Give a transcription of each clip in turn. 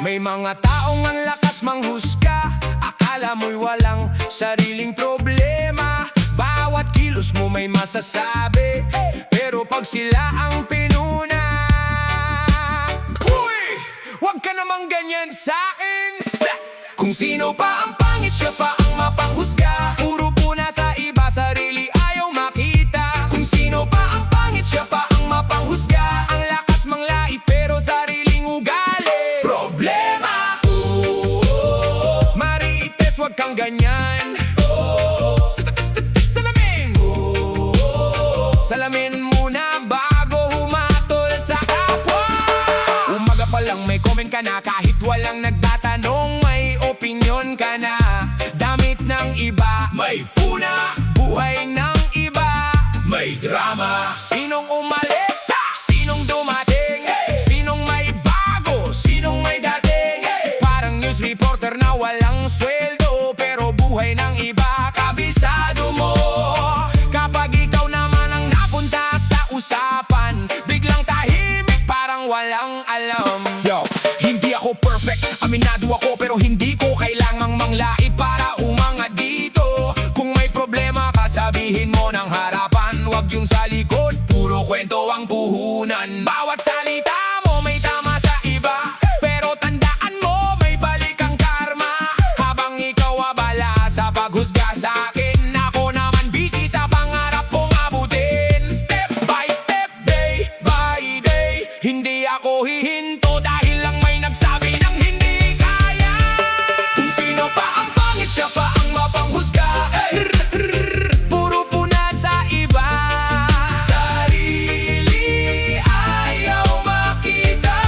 May mga taong ang lakas manghusga, akala mo'y walang sariling problema. Bawat kilos mo may masasabi, pero pag sila ang pinuna, uy! Huwag ka namang ganyan sa'kin. Kung sino pa ang pangit, siya pa ang mapanghusga. Puro puna sa iba, sarili ayaw makita. Kung sino pa ang pangit, siya pa ang mapanghusga. Ang lakas manglait pero sariling ugali. Problema! Marites, huwag kang ganyan. Salamin muna bago humatol sa kapwa. Umaga pa lang may comment ka na, kahit walang nagtatanong may opinyon ka na. Damit ng iba, may puna. Buhay ng iba, may drama. Sinong umalis? Sinong dumating? Sinong may bago? Sinong may dating? Parang news reporter na walang sweldo, pero buhay ng iba kabisado mo. Kapag ikaw naman ang napunta sa usapan, biglang tahimik, parang walang alam. Yo, hindi ako perfect, aminado ako, pero hindi ko kailangang manglait para umangat dito. Kung may problema ka, sabihin mo ng harapan, wag yung sa likod, puro kwento ang puhunan. Bawat salita mo may tama sa iba, pero tandaan mo may balik ang karma. Habang ikaw abala sa paghusga sa akin, ako naman busy sa pangarap kong abutin. Step by step, day by day, hindi ako hihinto dahil lang may nagsabi ng hindi kaya. Kung sino pa ang pangit, siya pa ang mapanghusga. Puro puna sa iba, sarili ayaw makita.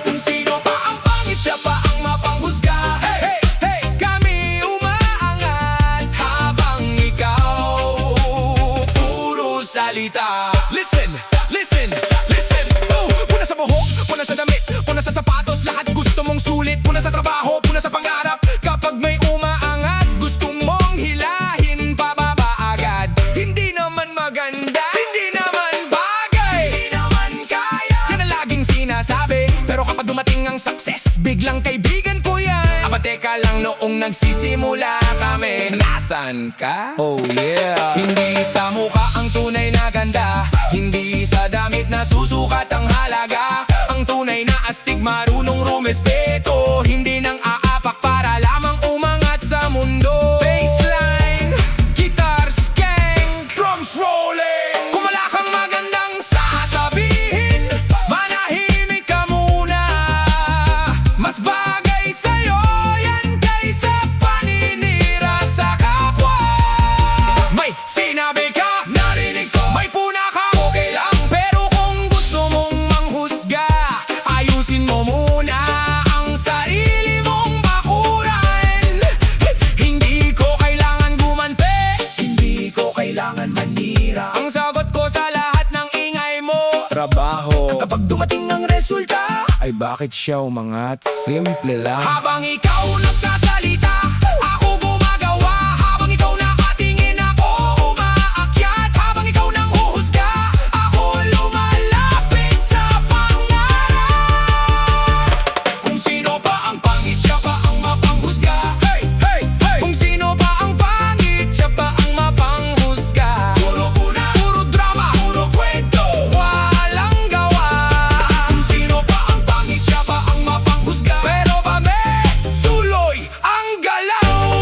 Kung sino pa ang pangit, siya pa ang mapanghusga. Hey, hey, kami umaangat habang ikaw puro salita. Listen, listen, listen. Puna sa buhok, puna sa damit, puna sa sapatos, lahat gusto mong sulit. Puna sa trabaho, puna sa pangarap. Kapag may umaangat, gusto mong hilahin pababa agad. Hindi naman maganda, hindi naman bagay, hindi naman kaya. Yan ang laging sinasabi, pero kapag dumating ang success, biglang kaibigan ko yan. Aba teka lang, noong nagsisimula kami, nasan ka? Oh yeah. Hindi sa mukha ang tunay na ganda, hindi sa damit na susukat ang halaga. Ang tunay na astig marunong rumespeto, hindi nang aapak para lamang umangat sa mundo. Baseline, guitar skank, drums rolling. Kung wala kang magandang sasabihin, manahimik ka muna. Mas bagay sa'yo yan kaysa paninira sa kapwa. May sinabi ka, narinig ko, may puna ka, okay lang. Pero kung gusto mong manghusga, ayusin mo muna ang sarili mong bakuran. Hindi ko kailangan gumanti, hindi ko kailangan manira. Ang sagot ko sa lahat ng ingay mo, trabaho. Kapag dumating ang resulta, ay bakit siya umangat? Simple lang. Habang ikaw nagsasalita, ako gumagawa. Habang ikaw nakatingin, ako umaakyat. Habang ikaw nang huhusga, ako lumalapit sa pangarap. Kung sino pa ang pangit, siya pa ang mapanghusga. Hey, hey, hey! Kung sino pa ang pangit, siya pa ang mapanghusga. Puro puna, puro drama, puro kwento, walang gawa. Kung sino pa ang pangit, siya pa ang mapanghusga. Pero kami, tuloy ang galaw.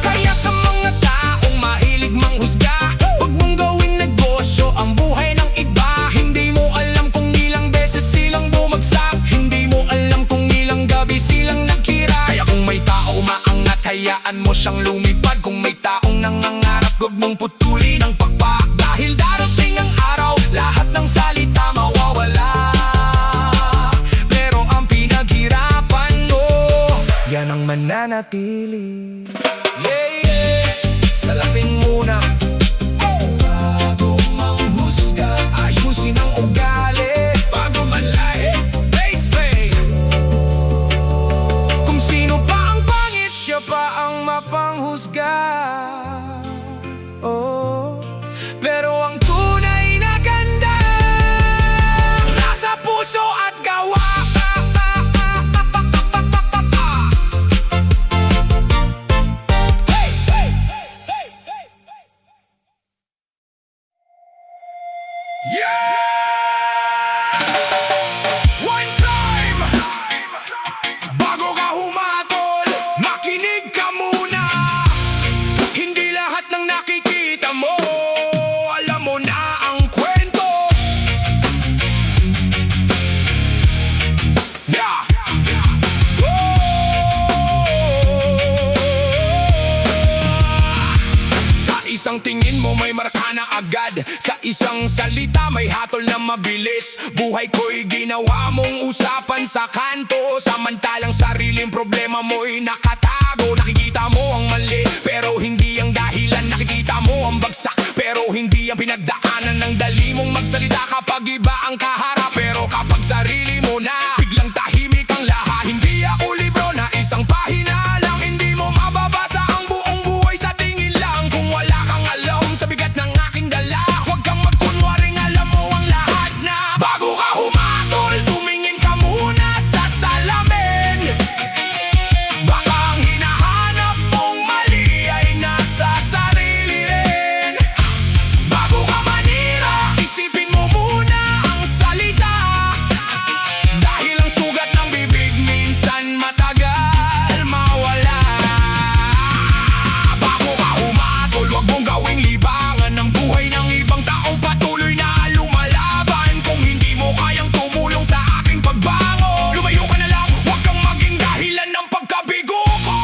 Kaya sa mga taong mahilig manghusga, huwag mong gawing negosyo ang buhay ng iba. Hindi mo alam kung ilang beses silang bumagsak, hindi mo alam kung ilang gabi silang nagkira. Kaya kung may tao maangat, hayaan mo siyang lumipad. Kung may taong nangangarap, huwag mong putulin ang pakpak. Dahil darating ang araw, lahat ng salita mawawala. Pero ang pinaghirapan mo, yan ang mananatili. Yeah, yeah. Salapin muna bago manghusga, ayusin ang ugali bago manlahi. Face fade. Kung sino pa ang pangit, siya pa ang mapanghusga. Oh, pero ang tunay na ganda nasa puso at gawa. Ang tingin mo may marka na agad. Sa isang salita may hatol na mabilis. Buhay ko'y ginawa mong usapan sa kanto, samantalang sariling problema mo'y nakatago. Nakikita mo ang mali, pero hindi ang dahilan. Nakikita mo ang bagsak, pero hindi ang pinagdaanan. Ng dali mong magsalita kapag iba ang kaharap, pero kapag sarili mo na, biglang tahimik ang lahat. Hindi ako libro na isang pahina lang. Hindi mo mababasa ang buong buhay sa tingin lang. Kung wala kang alam sa bigat ng aking dala, huwag kang magkunwaring alam mo ang lahat na. Bago ka humatol, tumingin ka muna sa salamin. Baka ang hinahanap mong mali ay nasa sarili rin. Bago ka manira, isipin mo muna ang salita. Dahil ang sugat ng bibig minsan matagal mawala. Bago ka humatol, huwag mong gawing libangan ng buhay ng ibang taong patuloy na lumalaban. Kung hindi mo kayang tumulong sa aking pagbangon, lumayo ka na lang, huwag kang maging dahilan ng pagkabigo ko.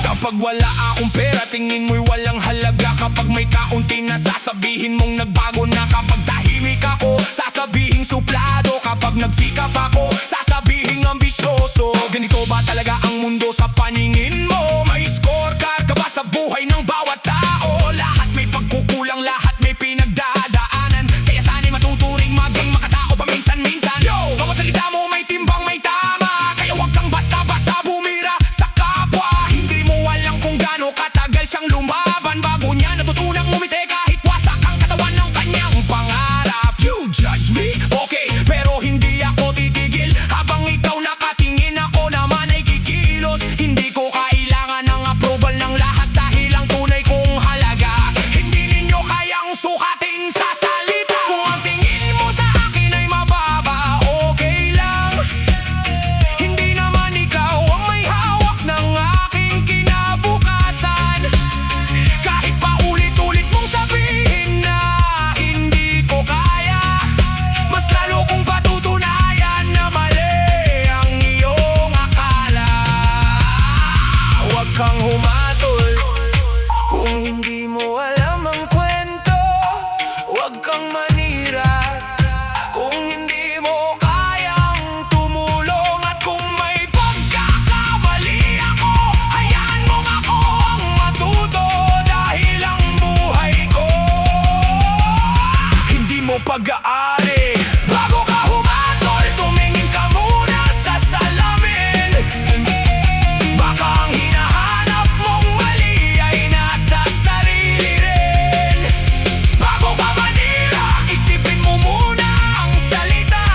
Kapag wala akong pera, tingin mo'y walang halaga. Kapag may kaunti na sasabihin mong nagbago na. Kapag tahimik ako, sasabihin suplado. Kapag nagsikap ako, sasabihin ambisyoso. Ganito ba talaga ang mundo sa paningin mo? May scorecard ka ba sa buhay ng bawat tao? Lahat may pagkukulang, lahat may pinagdadaanan. Kaya sana'y matuturing maging makatao paminsan-minsan. Yo! Bawat salita mo may timbang, may tama. Kaya huwag kang basta-basta bumira sa kapwa. Hindi mo alam kung gaano katagal siyang lumaban bago niya natutunang umiti kahit wasak ang katawan ng kanyang pangarap. You judge me? Okay, pero hindi ako titigil. Habang ikaw nakatingin, ako naman ay kikilos. Hindi ko kailangan ng approval ng lahat dahil ang tunay kong halaga hindi ninyo kayang sukatin sa salita. Kung ang tingin mo sa akin ay mababa, okay lang. Hindi naman ikaw ang may hawak ng aking kinabukasan. Kahit pa ulit-ulit mong sabihin na hindi ko kaya, mas lalo kong patutunayan na mali ang iyong akala. Huwag kang humatol kung hindi mo alam ang kwento. Huwag kang manira kung hindi mo kayang tumulong. At kung may pagkakamali ako, hayaan mong ako ang matuto. Dahil ang buhay ko hindi mo pag-aari. Bago ka humatol, tumingin ka muna sa salamin. Baka ang hinahanap mong mali ay nasa sarili rin. Bago ka manira, isipin mo muna ang salita.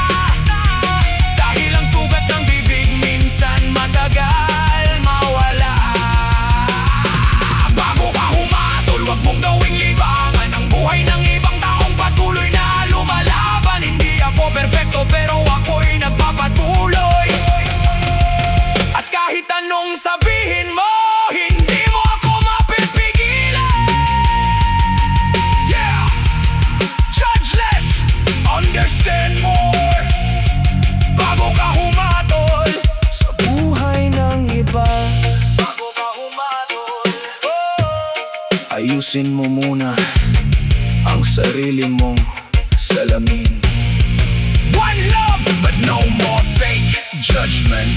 Dahil ang sugat ng bibig minsan matagal mawala. Bago ka humatol, huwag mong gawing libangan ang buhay ng ibang taong patuloy na lumalaban. Hindi ako perpekto pero ako'y nagpapatuloy. At kahit anong sabihin mo, hindi mo ako mapipigilan. Yeah! Judge less, understand more. Bago ka humatol sa buhay ng iba. Bago ka humatol, ayusin mo muna ang sarili mong salamin. One love, but no more fake judgment.